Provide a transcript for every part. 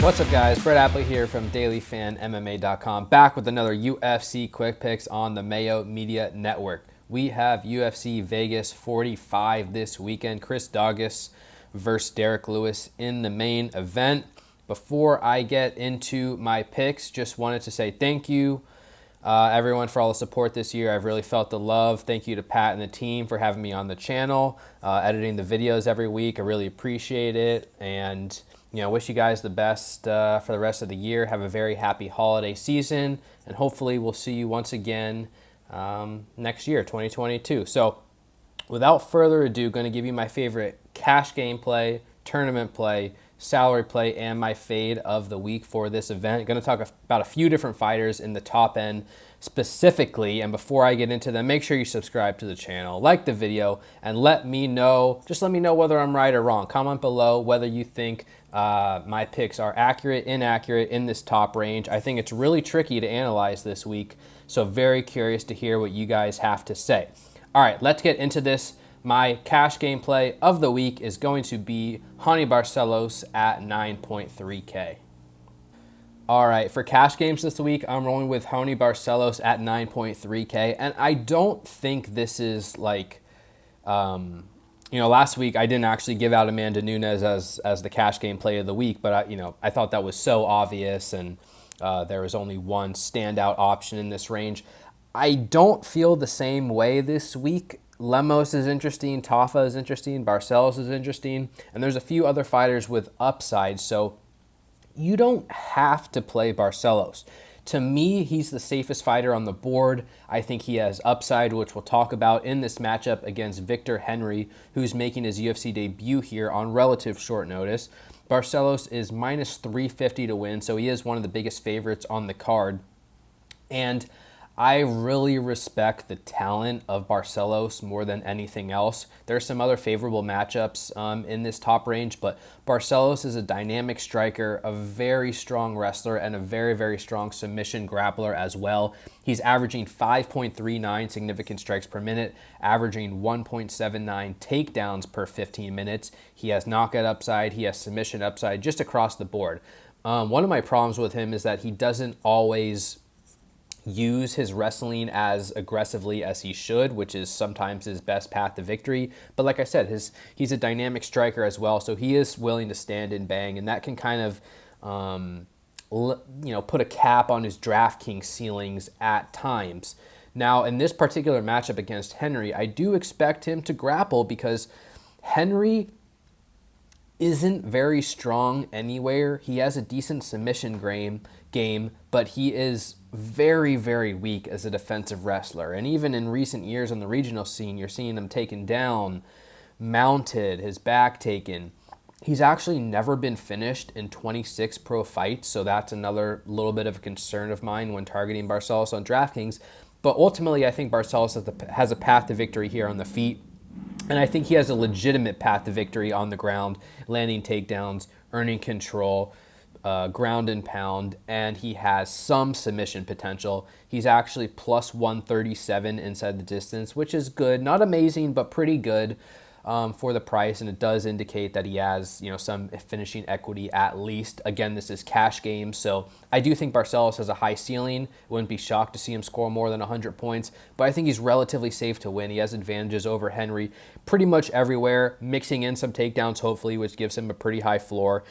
What's up, guys? Brett Appley here from dailyfanmma.com, back with another UFC Quick Picks on the Mayo Media Network. We have UFC Vegas 45 this weekend. Chris Daukaus versus Derek Lewis in the main event. Before I get into my picks, just wanted to say thank you, everyone, for all the support this year. I've really felt the love. Thank you to Pat and the team for having me on the channel, editing the videos every week. I really appreciate it, and wish you guys the best for the rest of the year. Have a very happy holiday season, and hopefully we'll see you once again next year, 2022. So without further ado, going to give you my favorite cash game play, tournament play, salary play, and my fade of the week for this event. Going to talk about a few different fighters in the top end specifically, and before I get into them, make sure you subscribe to the channel, like the video, and let me know whether I'm right or wrong. Comment below whether you think my picks are accurate, inaccurate in this top range. I think it's really tricky to analyze this week, so very curious to hear what you guys have to say. All right, let's get into this. My cash game play of the week is going to be Raoni Barcelos at 9.3K. All right, for cash games this week, I'm rolling with Raoni Barcelos at 9.3K, and I don't think this is like, last week I didn't actually give out Amanda Nunes as the cash game play of the week, but I thought that was so obvious, and there was only one standout option in this range. I don't feel the same way this week. Lemos is interesting, Tafa is interesting, Barcelos is interesting, and there's a few other fighters with upside, so you don't have to play Barcelos. To me, he's the safest fighter on the board. I think he has upside, which we'll talk about in this matchup against Victor Henry, who's making his UFC debut here on relative short notice. Barcelos is minus 350 to win, so he is one of the biggest favorites on the card. And I really respect the talent of Barcelos more than anything else. There's some other favorable matchups in this top range, but Barcelos is a dynamic striker, a very strong wrestler, and a very, very strong submission grappler as well. He's averaging 5.39 significant strikes per minute, averaging 1.79 takedowns per 15 minutes. He has knockout upside, he has submission upside, just across the board. One of my problems with him is that he doesn't always use his wrestling as aggressively as he should, which is sometimes his best path to victory. But like I said, he's a dynamic striker as well, so he is willing to stand and bang, and that can kind of put a cap on his DraftKings ceilings at times. Now, in this particular matchup against Henry, I do expect him to grapple because Henry isn't very strong anywhere. He has a decent submission game, but he is very, very weak as a defensive wrestler. And even in recent years on the regional scene, you're seeing him taken down, mounted, his back taken. He's actually never been finished in 26 pro fights, so that's another little bit of a concern of mine when targeting Barcelos on DraftKings. But ultimately, I think Barcelos has a path to victory here on the feet. And I think he has a legitimate path to victory on the ground, landing takedowns, earning control, ground and pound, and he has some submission potential. He's actually plus 137 inside the distance, which is good. Not amazing, but pretty good for the price, and it does indicate that he has some finishing equity at least. Again, this is cash game, so I do think Barcelos has a high ceiling. Wouldn't be shocked to see him score more than 100 points, but I think he's relatively safe to win. He has advantages over Henry pretty much everywhere, mixing in some takedowns hopefully, which gives him a pretty high floor.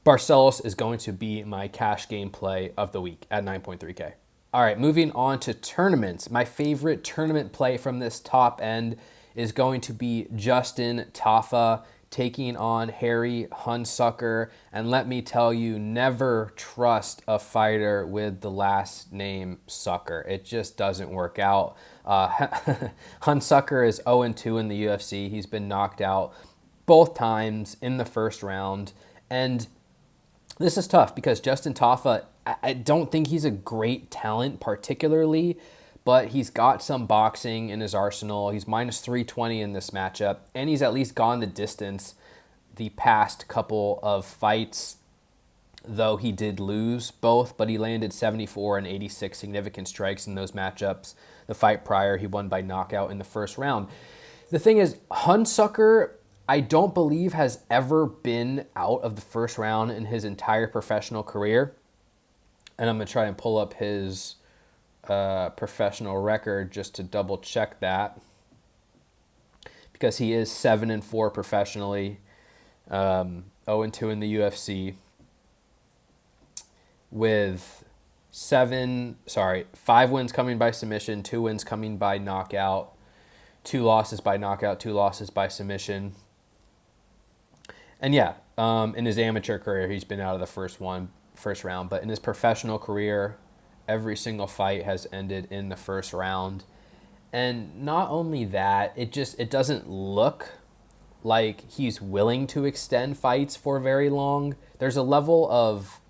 Barcelos is going to be my cash game play of the week at 9.3K. All right, moving on to tournaments. My favorite tournament play from this top end is going to be Justin Tafa taking on Harry Hunsucker. And let me tell you, never trust a fighter with the last name Sucker. It just doesn't work out. Hunsucker is 0-2 in the UFC. He's been knocked out both times in the first round. And this is tough because Justin Tafa, I don't think he's a great talent particularly, but he's got some boxing in his arsenal. He's minus 320 in this matchup, and he's at least gone the distance the past couple of fights, though he did lose both, but he landed 74 and 86 significant strikes in those matchups. The fight prior, he won by knockout in the first round. The thing is, Hunsucker, I don't believe has ever been out of the first round in his entire professional career. And I'm going to try and pull up his professional record just to double check that, because he is 7-4 professionally, 0-2 in the UFC, with 5 wins coming by submission, 2 wins coming by knockout, 2 losses by knockout, 2 losses by submission. And yeah, in his amateur career, he's been out of the first round. But in his professional career, every single fight has ended in the first round. And not only that, it doesn't look like he's willing to extend fights for very long. There's a level of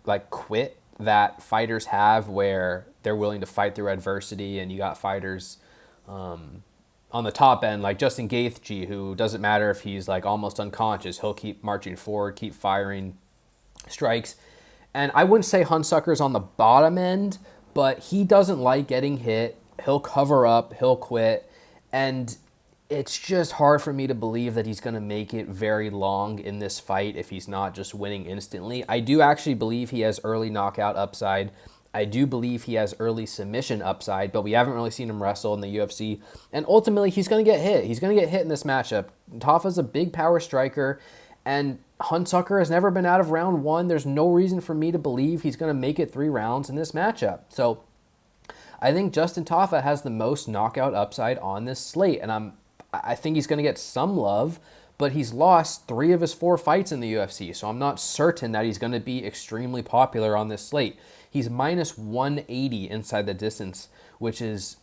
like quit that fighters have where they're willing to fight through adversity, and you got fighters on the top end, like Justin Gaethje, who doesn't matter if he's like almost unconscious, he'll keep marching forward, keep firing strikes. And I wouldn't say Hunsucker's on the bottom end, but he doesn't like getting hit. He'll cover up, he'll quit. And it's just hard for me to believe that he's going to make it very long in this fight if he's not just winning instantly. I do actually believe he has early knockout upside. I do believe he has early submission upside, but we haven't really seen him wrestle in the UFC. And ultimately, he's going to get hit. He's going to get hit in this matchup. Tafa's a big power striker, and Hunsucker has never been out of round 1. There's no reason for me to believe he's going to make it 3 rounds in this matchup. So I think Justin Tafa has the most knockout upside on this slate, and I think he's going to get some love, but he's lost 3 of his 4 fights in the UFC, so I'm not certain that he's going to be extremely popular on this slate. He's minus 180 inside the distance, which is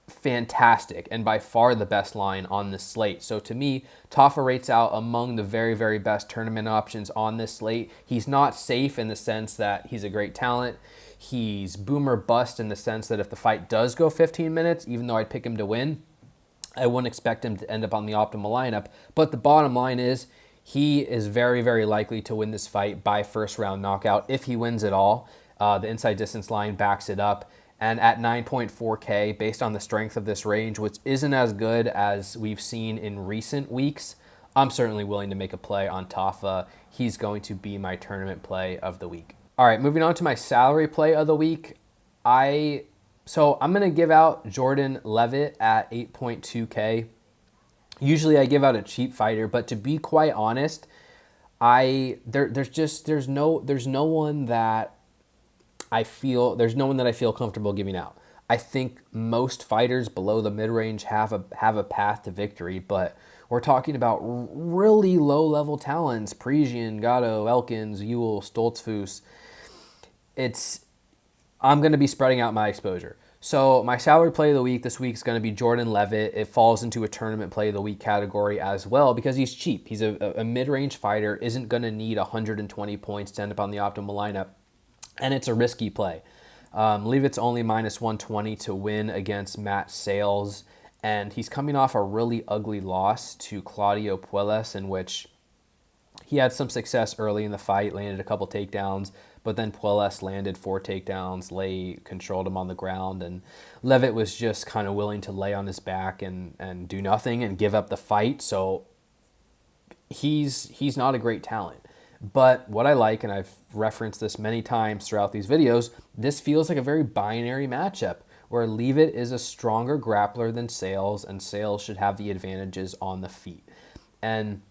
fantastic and by far the best line on this slate. So to me, Tafa rates out among the very, very best tournament options on this slate. He's not safe in the sense that he's a great talent. He's boom or bust in the sense that if the fight does go 15 minutes, even though I'd pick him to win, I wouldn't expect him to end up on the optimal lineup. But the bottom line is he is very, very likely to win this fight by first round knockout if he wins it all. The inside distance line backs it up. And at 9.4K, based on the strength of this range, which isn't as good as we've seen in recent weeks, I'm certainly willing to make a play on Tafa. He's going to be my tournament play of the week. All right, moving on to my salary play of the week. So I'm going to give out Jordan Levitt at 8.2K. Usually I give out a cheap fighter, but to be quite honest, there's no one that I feel comfortable giving out. I think most fighters below the mid-range have a path to victory, but we're talking about really low-level talents: Parisian, Gatto, Elkins, Ewell, Stoltzfus. I'm going to be spreading out my exposure. So my salary play of the week this week is going to be Jordan Levitt. It falls into a tournament play of the week category as well because he's cheap. He's a mid-range fighter, isn't going to need 120 points to end up on the optimal lineup, and it's a risky play. Leavitt's only minus 120 to win against Matt Sales, and he's coming off a really ugly loss to Claudio Puelles, in which he had some success early in the fight, landed a couple takedowns, but then Puelles landed 4 takedowns, controlled him on the ground, and Levitt was just kind of willing to lay on his back and do nothing and give up the fight. So he's not a great talent. But what I like, and I've referenced this many times throughout these videos, this feels like a very binary matchup where Leavitt is a stronger grappler than Sales, and Sales should have the advantages on the feet. And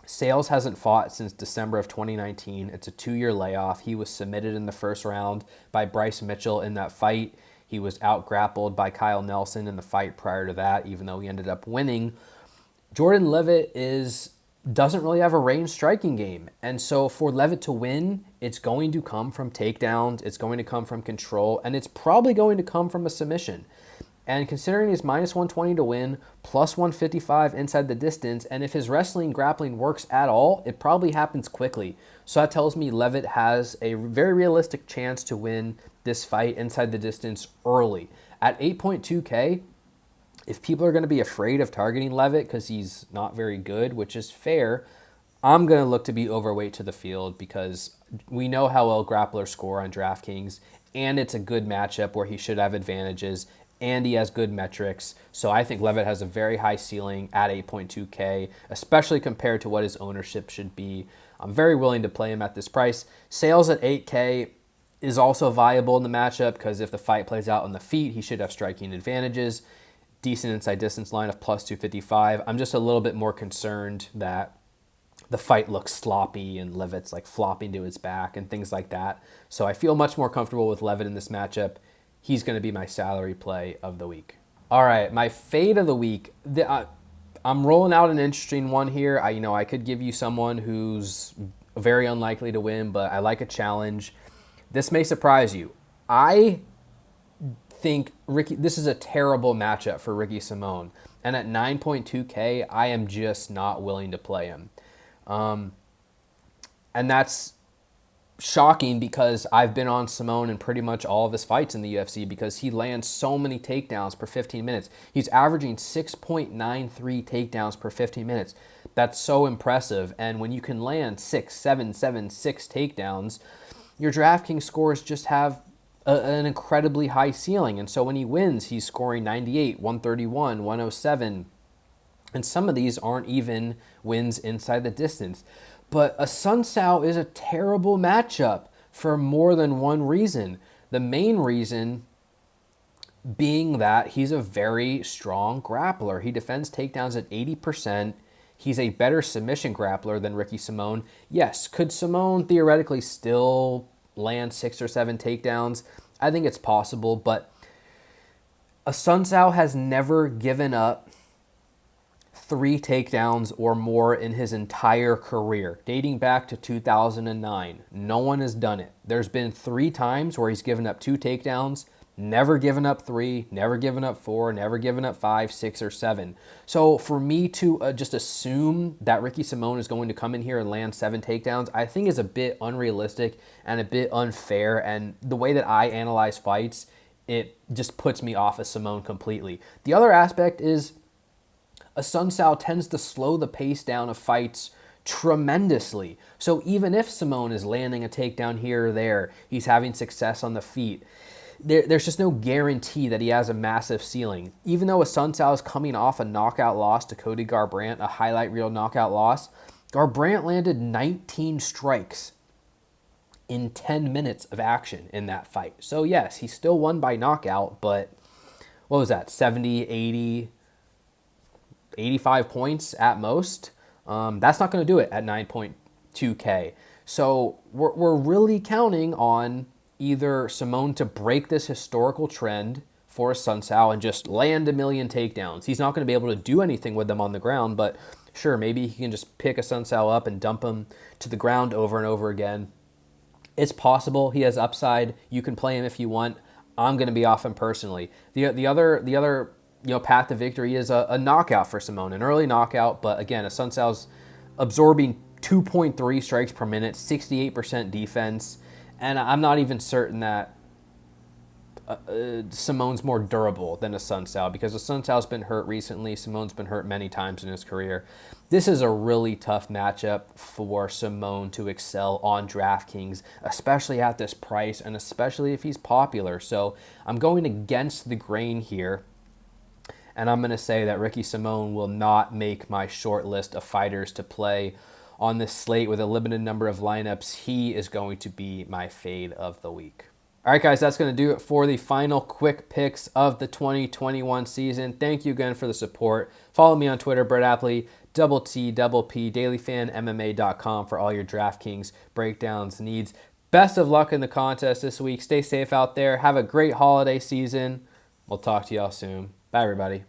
Sales hasn't fought since December of 2019. It's a 2-year layoff. He was submitted in the first round by Bryce Mitchell in that fight. He was out-grappled by Kyle Nelson in the fight prior to that, even though he ended up winning. Jordan Levitt doesn't really have a range striking game. And so for Levitt to win, it's going to come from takedowns, it's going to come from control, and it's probably going to come from a submission. And considering he's minus 120 to win, plus 155 inside the distance, and if his wrestling grappling works at all, it probably happens quickly. So that tells me Levitt has a very realistic chance to win this fight inside the distance early. At 8.2K, if people are going to be afraid of targeting Levitt because he's not very good, which is fair, I'm going to look to be overweight to the field because we know how well grapplers score on DraftKings, and it's a good matchup where he should have advantages. and he has good metrics. So I think Levitt has a very high ceiling at 8.2K, especially compared to what his ownership should be. I'm very willing to play him at this price. Sales at 8K is also viable in the matchup because if the fight plays out on the feet, he should have striking advantages. Decent inside distance line of plus 255. I'm just a little bit more concerned that the fight looks sloppy and Levitt's like flopping to his back and things like that. So I feel much more comfortable with Levitt in this matchup. He's going to be my salary play of the week. All right, my fade of the week. I'm rolling out an interesting one here. I could give you someone who's very unlikely to win, but I like a challenge. This may surprise you. I think this is a terrible matchup for Ricky Simón. And at 9.2K, I am just not willing to play him. And that's shocking because I've been on Simón in pretty much all of his fights in the UFC because he lands so many takedowns per 15 minutes. He's averaging 6.93 takedowns per 15 minutes. That's so impressive. And when you can land 6, 7, 7, 6 takedowns, your DraftKings scores just have an incredibly high ceiling. And so when he wins, he's scoring 98, 131, 107. And some of these aren't even wins inside the distance. But a Sun Tzu is a terrible matchup for more than one reason. The main reason being that he's a very strong grappler. He defends takedowns at 80%. He's a better submission grappler than Ricky Simón. Yes, could Simón theoretically still land 6 or 7 takedowns? I think it's possible, but a Sun Tzu has never given up 3 takedowns or more in his entire career, dating back to 2009. No one has done it. There's been 3 times where he's given up 2 takedowns, never given up 3, never given up 4, never given up 5, 6, or 7. So for me to just assume that Ricky Simón is going to come in here and land 7 takedowns, I think is a bit unrealistic and a bit unfair. And the way that I analyze fights, it just puts me off of Simón completely. The other aspect is a Sun Tzu tends to slow the pace down of fights tremendously. So even if Simón is landing a takedown here or there, he's having success on the feet, there's just no guarantee that he has a massive ceiling. Even though a Sun Tzu is coming off a knockout loss to Cody Garbrandt, a highlight reel knockout loss, Garbrandt landed 19 strikes in 10 minutes of action in that fight. So yes, he still won by knockout, but what was that, 70, 80, 85 points at most? That's not going to do it at 9.2K. So we're really counting on either Simón to break this historical trend for a Sun Tzu and just land a million takedowns. He's not going to be able to do anything with them on the ground, but sure, maybe he can just pick a Sun Tzu up and dump him to the ground over and over again. It's possible. He has upside. You can play him if you want. I'm going to be off him personally. The other path to victory is a knockout for Simón, an early knockout. But again, a Sun Tzu's absorbing 2.3 strikes per minute, 68% defense, and I'm not even certain that Simón's more durable than a Sun Tzu because a Sun Tzu's been hurt recently. Simón's been hurt many times in his career. This is a really tough matchup for Simón to excel on DraftKings, especially at this price and especially if he's popular. So I'm going against the grain here. And I'm going to say that Ricky Simón will not make my short list of fighters to play on this slate with a limited number of lineups. He is going to be my fade of the week. All right, guys, that's going to do it for the final quick picks of the 2021 season. Thank you again for the support. Follow me on Twitter, Brett Appley, _T_P, dailyfanmma.com for all your DraftKings breakdowns needs. Best of luck in the contest this week. Stay safe out there. Have a great holiday season. We'll talk to y'all soon. Bye, everybody.